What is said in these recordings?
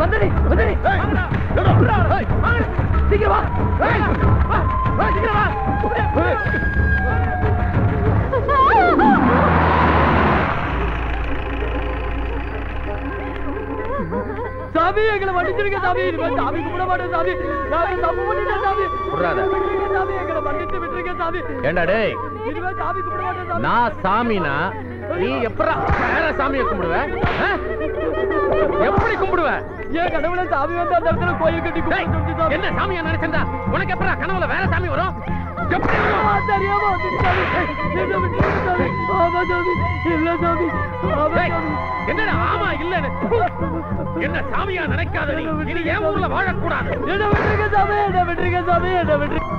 வந்துடி சீக்கிரம் வா சீக்கிரம் வா சாமி எங்களை மன்னிச்சிருங்க சாமி சாமி கும்பிட மாட்டேன் சாமி நாங்க தப்பு பண்ணிட்டேன் சாமி சாமி எங்களை மன்னிச்சு விட்டுருங்க சாமி ஏண்டா டேய் இனிமே சாமி கும்பிட மாட்டேன் சாமி நான் சாமினா நீ எப்பறா வேற சாமியை கும்பிடுவ எப்படி கும்பிடுவ ஏன் கடவுளை சாமி வந்து அந்த இடத்துல கோயில் கட்டி கும்பிட்டு என்ன சாமியா நினைச்சா உனக்கு எப்பறா கனவுல வேற சாமி வரும் தெரியாம என்னடா ஆமா இல்லன்னு என்ன சாமியா நினைக்காத நீ ஏன் ஊர்ல வாழக்கூடாது என்ன விட்டுருங்க சாமி என்ன விட்டுருங்க சாமி என்ன விட்டுருங்க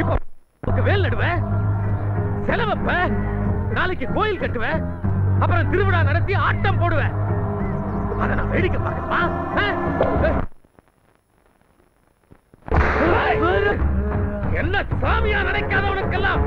இப்ப வேல் நடுவ செலவப்ப நாளைக்கு கோயில் கட்டுவ அப்புறம் திருவிழா நடத்தி ஆட்டம் போடுவ அத நான் வேடிக்கை பார்க்கணுமா என்ன சாமியா நினைக்காதவனுக்கெல்லாம்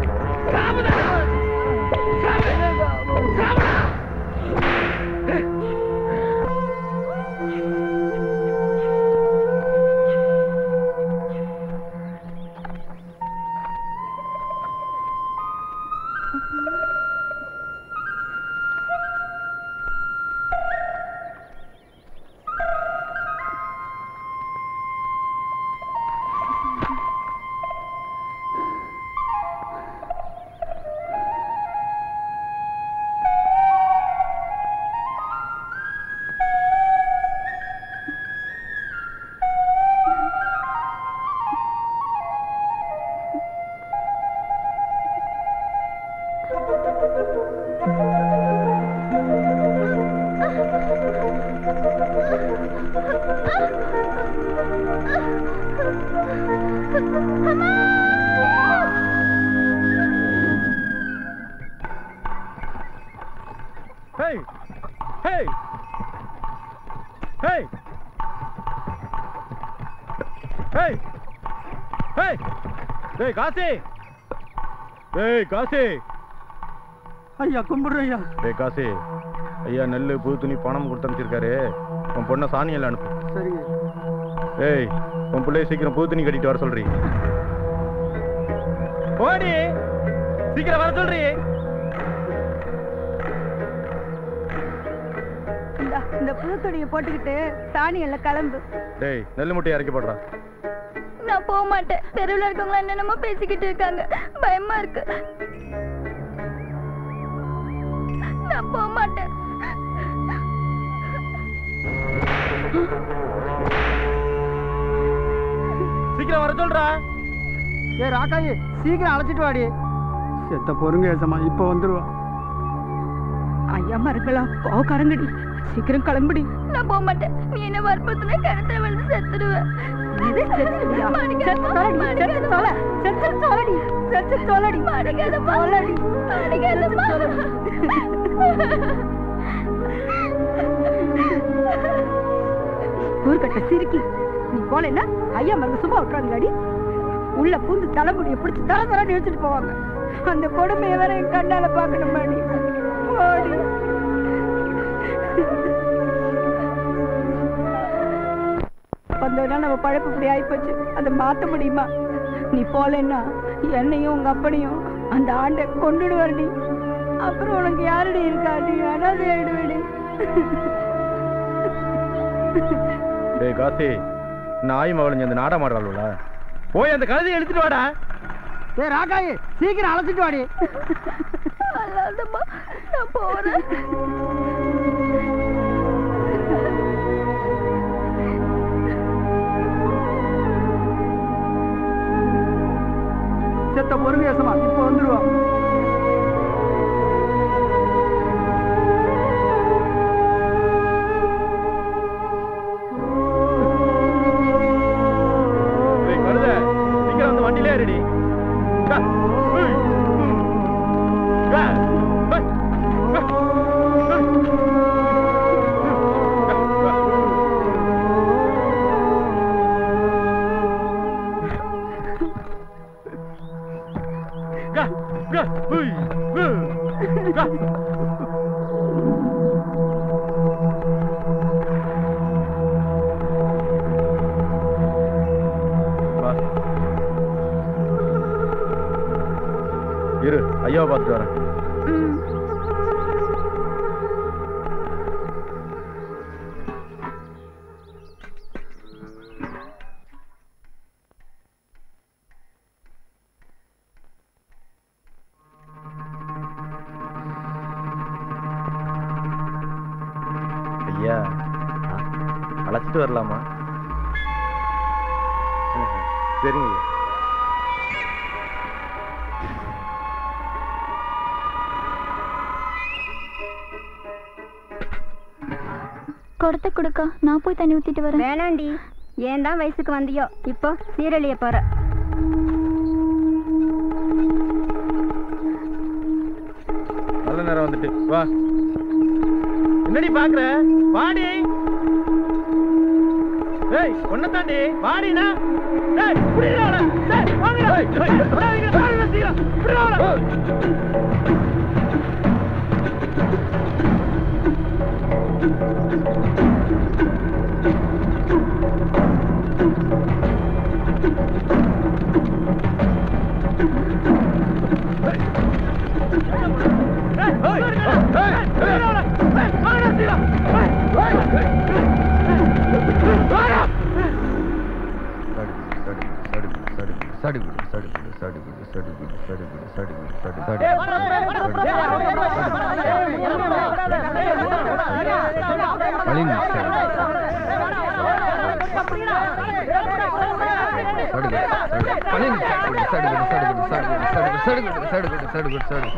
காசி ஐயா கும்பிடுறேன் ஐயா காசி ஐயா நெல்லு புது துணி பணம் கொடுத்து அனுப்பிச்சிருக்காரு உன் பொண்ணை சாணியெல்லாம் அனுப்பு சரிங்க ஏய் உன் பிள்ளைய சீக்கிரம் புது துணி கட்டிட்டு வர சொல்றீ ஓடி சீக்கிரம் வர சொல்றீ இந்த புது துணியை போட்டுக்கிட்டு சாணி எல்லாம் கிளம்பு டேய் நெல்லு முட்டையை இறக்கி போடுறா நான் போக மாட்டேன் தெருவில் இருக்கவங்க என்னென்னமோ பேசிக்கிட்டு இருக்காங்க பயமா இருக்கு நான் போக மாட்டேன் சீக்கிரம் வர சொல்றா ஏ ராக்காயி சீக்கிரம் அழைச்சிட்டு வாடி செத்த பொறுங்க ஏசமா இப்ப வந்துருவா ஐயா மருங்களா கோவக்காரங்கடி சீக்கிரம் கிளம்புடி நான் போக மாட்டேன் நீ என்ன வற்புறுத்தினா கிணத்துல விழுந்து செத்துடுவேன் ஊர்கட்ட சிரிக்கி நீ போனா ஐயா மருந்து சும்மா விட்டுறாங்கடி உள்ள பூந்து தலைமுடியை பிடிச்சி தர நினைச்சிட்டு போவாங்க அந்த கொடுமையை வேற என் கண்ணால பாக்கணுமா நீ ஓடி வந்ததுனா நம்ம பழப்பு இப்படி ஆயிப்போச்சு அதை மாத்த முடியுமா நீ போலன்னா என்னையும் உங்க அப்பனையும் அந்த ஆண்டை கொண்டுடுவார் நீ அப்புறம் உனக்கு யாருடி இருக்கா நீ அனாதை ஆயிடுவேடி டேய் காசி நாய் மவளைஞ்சு அந்த நாடகம் ஆடுறாள்ல போய் அந்த கழுதையை எடுத்துட்டு வாடா ஏ ராக்காயி சீக்கிரம் அழைச்சிட்டு வாடி அல்லாதம்மா நான் போறேன் செத்த பொறுங்க ஏசமா இப்ப வந்துருவா சீக்கிரம் அந்த வண்டியிலே ஏறிடி ஐயாவை பார்த்துட்டு வரேன். ஐயா அழைச்சிட்டு வரலாமா? சரிங்க. கொடுத்த கொடுக்க நான் போய் தண்ணி ஊத்திட்டு வரேன். வேணாண்டி, ஏன் தான் வயசுக்கு வந்தியோ இப்போ சீரழிய போற. நல்ல நேரம் வந்துட்டு வா. என்னடி பாக்குற? வாடி. ஏய் ஒன்ன தாண்டி வாடினா. ஏய் புடிடா. ஏய் வாங்கடா. ஏய் வாங்கடா சீரா. புடிடா.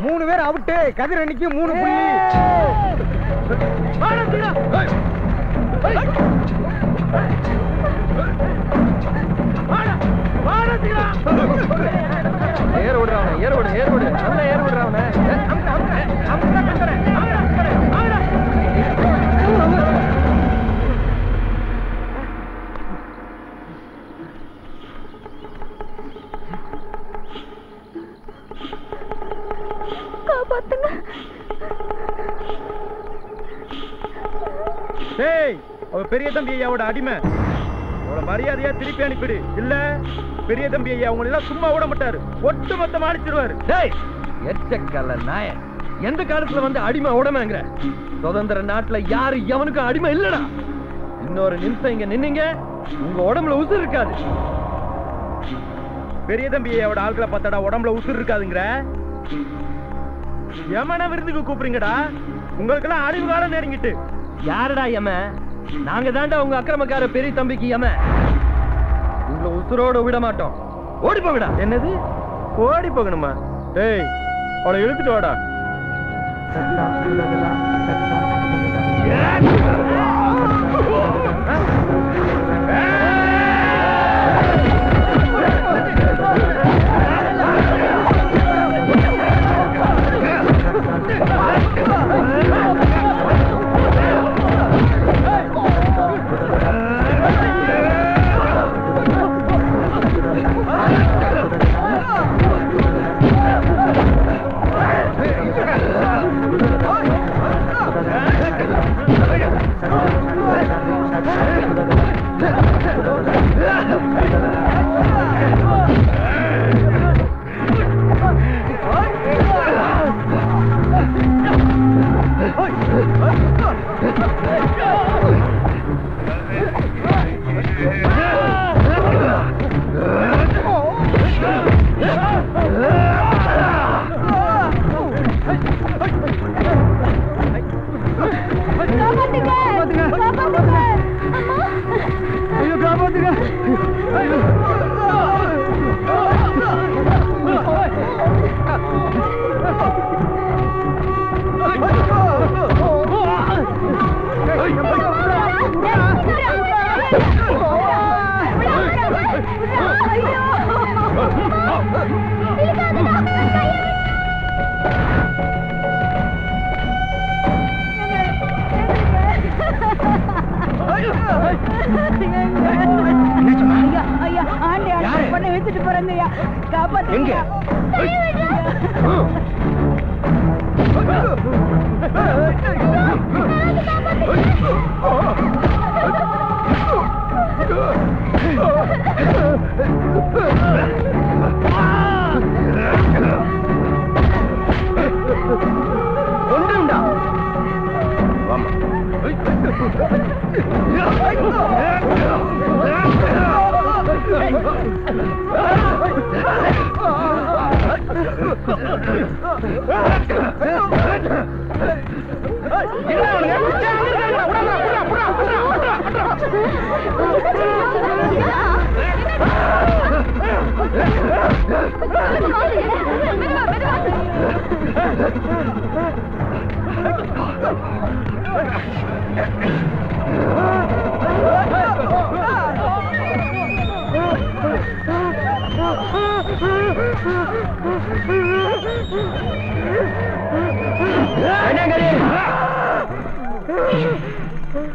மூணு பேர் அவுட்டு. கதிர் அன்னைக்கு 3 புள்ளி. ஏர் விடுறாவன ஏர் விடு ஏர் விடு நல்லா ஏர் விடுறாவன. பெரிய தம்பி ஐயாவோட அடிமை. அவளை மரியாதையா திருப்பி அனுப்பிடு. இல்ல பெரிய தம்பி ஐயா உங்களை எல்லாம் சும்மா விட மாட்டாரு. ஒட்டு மொத்தமா அடிச்சிருவாரு. எச்சக்கல்ல நாய எந்த காலத்துல வந்து அடிமை உடமைங்கிற? சுதந்திர நாட்டுல யாரு எவனுக்கும் அடிமை இல்லடா. இன்னொரு நிமிஷம் இங்க நின்னீங்க உங்க உடம்புல உசுர் இருக்காது. பெரிய தம்பி ஐயாவோட ஆட்களை பார்த்தாடா உடம்புல உசுர் இருக்காதுங்கிற? யமனா விருந்துக்கு கூப்பிடுங்கடா. உங்களுக்கெல்லாம் அறிவு காலம் நெருங்கிட்டு. யாரடா யம? நாங்க தாண்டா உங்க அக்கிரமக்கார பெரிய தம்பிக்கு யம. உங்களை உசுரோட விட மாட்டோம். ஓடி போகடா. என்னது ஓடி போகணுமா? டேய் அவளை இழுத்துட்டு வாடா.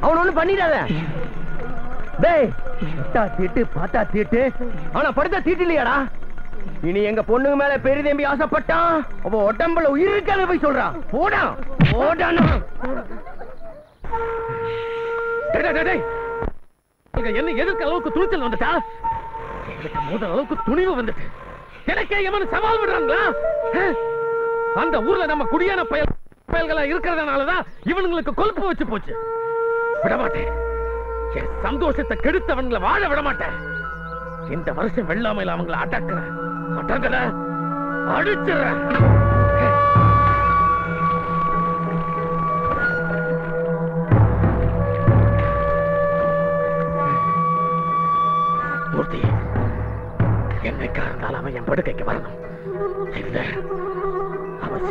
அவன் ஒண்ணு பண்ணிடாத. தீட்டு பார்த்தா தீட்டு, ஆனா படுத்த தீட்டு இல்லையாடா. இனி எங்க பொண்ணுங்க மேல பெரிதம்பி ஆசைப்பட்டான், அவ உடம்புல உயிர் இருக்காத போய் சொல்றான். போடா போடானா. என்ன எதிர்க்க அளவுக்கு துணிச்சல் வந்துட்டா, முதல் அளவுக்கு துணிவு வந்துட்டு எனக்கே எவனு சவால் விடுறாங்களா? அந்த ஊர்ல நம்ம குடியான பயல்களா இருக்கிறதுனாலதான் இவனுங்களுக்கு கொழுப்பு வச்சு போச்சு. விடமாட்டேன், என் சந்தோஷத்தை கெடுத்தவங்களை வாழ விடமாட்டேன். இந்த வருஷம் வெள்ளாமையில அவங்களை அடக்குறேன், அடிச்சிடறேன். மூர்த்தி, என்னைக்கா இருந்தாலும் அவன் என் படுக்கைக்கு வரணும். அவன்